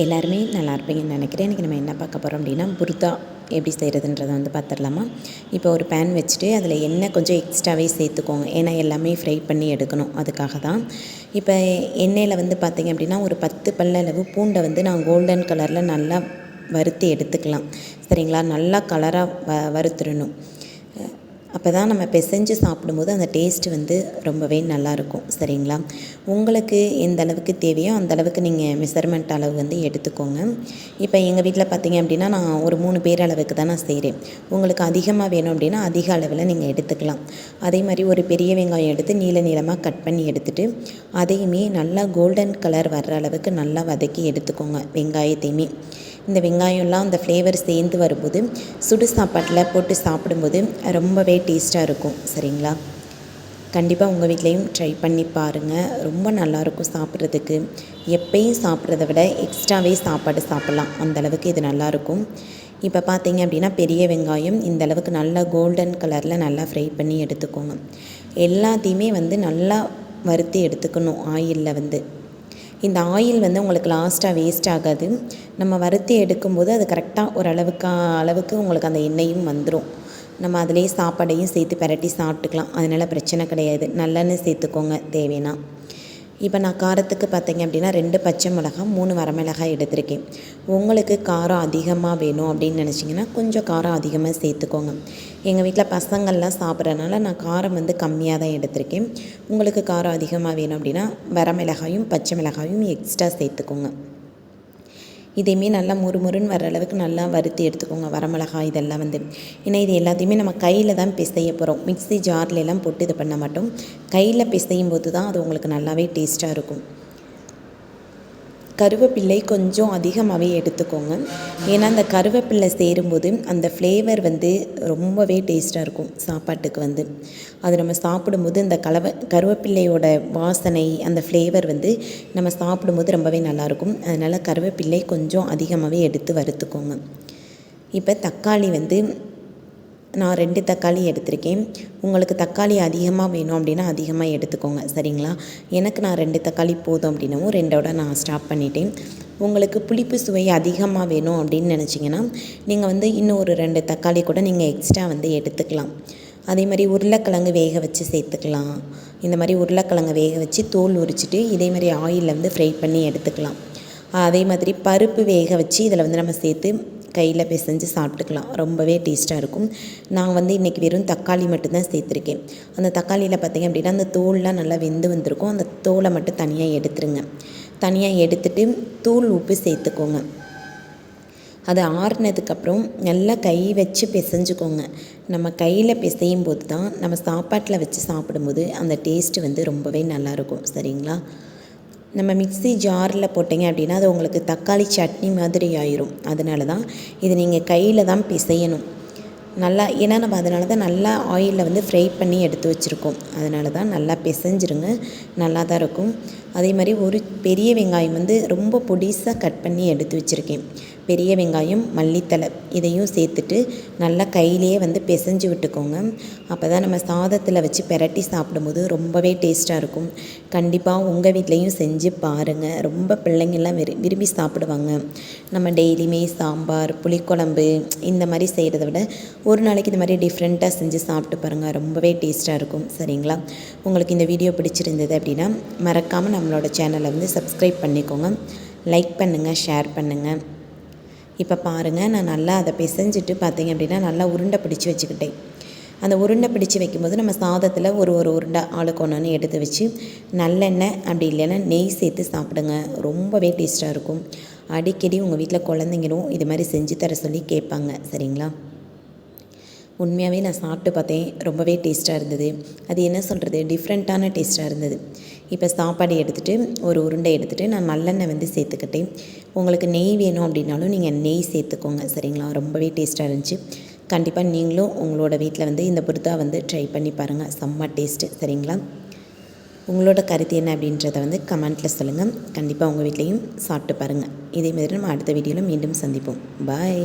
எல்லாருமே நல்லா இருப்பீங்கன்னு நினைக்கிறேன். இன்றைக்கி நம்ம என்ன பார்க்க போகிறோம் அப்படின்னா, புர்தா எப்படி செய்கிறதுன்றதை பார்த்துடலாமா. இப்போ ஒரு பேன் வச்சுட்டு அதில் எண்ணெய் கொஞ்சம் எக்ஸ்ட்ராவே சேர்த்துக்கோங்க. ஏன்னா எல்லாமே ஃப்ரை பண்ணி எடுக்கணும், அதுக்காக தான். இப்போ எண்ணெயில் பார்த்திங்க அப்படின்னா ஒரு 10 பல்லளவு பூண்டை நான் கோல்டன் கலரில் நல்லா வறுத்து எடுத்துக்கலாம். சரிங்களா, நல்லா கலராக வறுத்துடணும். அப்போ தான் நம்ம பிசைஞ்சு சாப்பிடும்போது அந்த டேஸ்ட்டு ரொம்பவே நல்லாயிருக்கும். சரிங்களா, உங்களுக்கு எந்த அளவுக்கு தேவையோ அந்த அளவுக்கு நீங்கள் மெஷர்மெண்ட் அளவு எடுத்துக்கோங்க. இப்போ எங்கள் வீட்டில் பார்த்திங்க அப்படின்னா நான் ஒரு 3 பேர் அளவுக்கு தான் நான் செய்கிறேன். உங்களுக்கு அதிகமாக வேணும் அப்படின்னா அதிக அளவில் நீங்கள் எடுத்துக்கலாம். அதே மாதிரி ஒரு பெரிய வெங்காயம் எடுத்து நீளமாக கட் பண்ணி எடுத்துகிட்டு அதையுமே நல்லா கோல்டன் கலர் வர்ற அளவுக்கு நல்லா வதக்கி எடுத்துக்கோங்க. வெங்காயத்தையுமே இந்த வெங்காயம்லாம் அந்த ஃப்ளேவர் சேர்ந்து வரும்போது சுடு சாப்பாட்டில் போட்டு சாப்பிடும்போது ரொம்பவே டேஸ்ட்டாக இருக்கும். சரிங்களா, கண்டிப்பாக உங்கள் வீட்லேயும் ட்ரை பண்ணி பாருங்கள். ரொம்ப நல்லாயிருக்கும் சாப்பிட்றதுக்கு. எப்பயும் சாப்பிட்றத விட எக்ஸ்ட்ராவே சாப்பாடு சாப்பிட்லாம், அந்தளவுக்கு இது நல்லாயிருக்கும். இப்போ பார்த்தீங்க அப்படின்னா பெரிய வெங்காயம் இந்த அளவுக்கு நல்லா கோல்டன் கலரில் நல்லா ஃப்ரை பண்ணி எடுத்துக்கோங்க. எல்லாத்தையுமே நல்லா வறுத்து எடுத்துக்கணும் ஆயிலில். இந்த ஆயில் உங்களுக்கு லாஸ்ட்டாக வேஸ்ட் ஆகாது. நம்ம வறுத்து எடுக்கும்போது அது கரெக்டாக ஒரு அளவுக்கு உங்களுக்கு அந்த எண்ணெயும் வந்துடும். நம்ம அதிலே சாப்பாடையும் சேர்த்து பிரட்டி சாப்பிட்டுக்கலாம். அதனால் பிரச்சனை கிடையாது. நல்லெண்ணெய் சேர்த்துக்கோங்க தேவைன்னா. இப்போ நான் காரத்துக்கு பார்த்தீங்க அப்படின்னா 2 பச்சை மிளகாய் 3 வரமிளகாய் எடுத்திருக்கேன். உங்களுக்கு காரம் அதிகமாக வேணும் அப்படின்னு நினச்சிங்கன்னா கொஞ்சம் காரம் அதிகமாக சேர்த்துக்கோங்க. எங்கள் வீட்டில் பசங்கள்லாம் சாப்பிட்றதுனால நான் காரம் கம்மியாக தான் எடுத்திருக்கேன். உங்களுக்கு காரம் அதிகமாக வேணும் அப்படின்னா வரமிளகாயும் பச்சை மிளகாயும் எக்ஸ்ட்ரா சேர்த்துக்கோங்க. இதையுமே நல்லா முறுமுறுன்னு வர அளவுக்கு நல்லா வறுத்து எடுத்துக்கோங்க. வரமிளகாய் இதெல்லாம் ஏன்னா இது எல்லாத்தையுமே நம்ம கையில் தான் பிசைய போகிறோம். மிக்ஸி ஜார்லாம் போட்டு இது பண்ண மாட்டோம். கையில் பிசையும் போது தான் அது உங்களுக்கு நல்லாவே டேஸ்ட்டாக இருக்கும். கருவேப்பிள்ளை கொஞ்சம் அதிகமாகவே எடுத்துக்கோங்க. ஏன்னா அந்த கருவேப்பிள்ளை சேரும்போது அந்த ஃப்ளேவர் ரொம்பவே டேஸ்ட்டாக இருக்கும் சாப்பாட்டுக்கு. அது நம்ம சாப்பிடும்போது இந்த கருவேப்பிள்ளையோட வாசனை அந்த ஃப்ளேவர் நம்ம சாப்பிடும்போது ரொம்பவே நல்லாயிருக்கும். அதனால் கருவேப்பிள்ளை கொஞ்சம் அதிகமாகவே எடுத்து வறுத்துக்கோங்க. இப்போ தக்காளி நான் 2 தக்காளி எடுத்திருக்கேன். உங்களுக்கு தக்காளி அதிகமாக வேணும் அப்படின்னா அதிகமாக எடுத்துக்கோங்க. சரிங்களா, எனக்கு நான் 2 தக்காளி போதும் அப்படின்னவும் 2ஓட நான் ஸ்டாப் பண்ணிட்டேன். உங்களுக்கு புளிப்பு சுவை அதிகமாக வேணும் அப்படின்னு நினச்சிங்கன்னா நீங்கள் இன்னும் ஒரு 2 தக்காளி கூட நீங்கள் எக்ஸ்ட்ரா எடுத்துக்கலாம். அதே மாதிரி உருளைக்கிழங்கு வேக வச்சு சேர்த்துக்கலாம். இந்த மாதிரி உருளைக்கிழங்கு வேக வச்சு தோல் உரிச்சிட்டு இதே மாதிரி ஆயிலில் ஃப்ரை பண்ணி எடுத்துக்கலாம். அதே மாதிரி பருப்பு வேக வச்சு இதில் நம்ம சேர்த்து கையில் பிசைஞ்சு சாப்பிட்டுக்கலாம். ரொம்பவே டேஸ்ட்டாக இருக்கும். நான் இன்றைக்கி வெறும் தக்காளி மட்டும்தான் சேர்த்துருக்கேன். அந்த தக்காளியில் பார்த்திங்க அப்படின்னா அந்த தோல்லாம் நல்லா வெந்து வந்திருக்கும். அந்த தோலை மட்டும் தனியாக எடுத்துருங்க. தனியாக எடுத்துகிட்டு தூள் உப்பு சேர்த்துக்கோங்க. அது ஆறுனதுக்கப்புறம் நல்லா கை வச்சு பிசைஞ்சுக்கோங்க. நம்ம கையில் பிசையும் போது தான் நம்ம சாப்பாட்டில் வச்சு சாப்பிடும்போது அந்த டேஸ்ட்டு ரொம்பவே நல்லாயிருக்கும். சரிங்களா, நம்ம மிக்ஸி ஜாரில் போட்டிங்க அப்படின்னா அது உங்களுக்கு தக்காளி சட்னி மாதிரி ஆயிரும். அதனால தான் இது நீங்கள் கையில் தான் பிசையணும் நல்லா. ஏன்னா நம்ம அதனால தான் நல்லா ஆயிலில் ஃப்ரை பண்ணி எடுத்து வச்சுருக்கோம். அதனால தான் நல்லா பிசைஞ்சிருங்க, நல்லா தான் இருக்கும். அதே மாதிரி ஒரு பெரிய வெங்காயம் ரொம்ப பொடிசாக கட் பண்ணி எடுத்து வச்சுருக்கேன். பெரிய வெங்காயம் மல்லித்தலை இதையும் சேர்த்துட்டு நல்லா கையிலேயே பிசைஞ்சு விட்டுக்கோங்க. அப்போ தான் நம்ம சாதத்தில் வச்சு பிரட்டி சாப்பிடும்போது ரொம்பவே டேஸ்ட்டாக இருக்கும். கண்டிப்பாக உங்கள் வீட்லேயும் செஞ்சு பாருங்கள். ரொம்ப பிள்ளைங்கள்லாம் விரும்பி சாப்பிடுவாங்க. நம்ம டெய்லியுமே சாம்பார் புளிக்குழம்பு இந்த மாதிரி செய்கிறத விட ஒரு நாளைக்கு இந்த மாதிரி டிஃப்ரெண்ட்டாக செஞ்சு சாப்பிட்டு பாருங்கள். ரொம்பவே டேஸ்ட்டாக இருக்கும். சரிங்களா, உங்களுக்கு இந்த வீடியோ பிடிச்சிருந்தது அப்படின்னா மறக்காமல் நம்மளோட சேனலை சப்ஸ்கிரைப் பண்ணிக்கோங்க. லைக் பண்ணுங்கள், ஷேர் பண்ணுங்கள். இப்போ பாருங்கள், நான் நல்லா அதை பிசைஞ்சிட்டு பார்த்தீங்க அப்படின்னா நல்லா உருண்டை பிடிச்சி வச்சுக்கிட்டேன். அந்த உருண்டை பிடிச்சி வைக்கும்போது நம்ம சாதத்தில் ஒரு உருண்டை ஆளுக்கு ஒன்று எடுத்து வச்சு நல்லெண்ணெய் அப்படி இல்லைன்னா நெய் சேர்த்து சாப்பிடுங்க. ரொம்பவே டேஸ்ட்டாக இருக்கும். அடிக்கடி உங்கள் வீட்டில் குழந்தைங்களும் இது மாதிரி செஞ்சு தர சொல்லி கேட்பாங்க. சரிங்களா, உண்மையாகவே நான் சாப்பிட்டு பார்த்தேன். ரொம்பவே டேஸ்ட்டாக இருந்தது. அது என்ன சொல்கிறது, டிஃப்ரெண்ட்டான டேஸ்ட்டாக இருந்தது. இப்போ சாப்பாடு எடுத்துகிட்டு ஒரு உருண்டை எடுத்துகிட்டு நான் நல்லெண்ணெய் சேர்த்துக்கிட்டேன். உங்களுக்கு நெய் வேணும் அப்படின்னாலும் நீங்கள் நெய் சேர்த்துக்கோங்க. சரிங்களா, ரொம்பவே டேஸ்ட்டாக இருந்துச்சு. கண்டிப்பாக நீங்களும் உங்களோட வீட்டில் இந்த புர்தா ட்ரை பண்ணி பாருங்கள். செம்ம டேஸ்ட்டு. சரிங்களா, உங்களோட கருத்து என்ன அப்படின்றத கமெண்ட்டில் சொல்லுங்கள். கண்டிப்பாக உங்கள் வீட்லேயும் சாப்பிட்டு பாருங்கள். இதே மாதிரி நம்ம அடுத்த வீடியோவில் மீண்டும் சந்திப்போம். பாய்.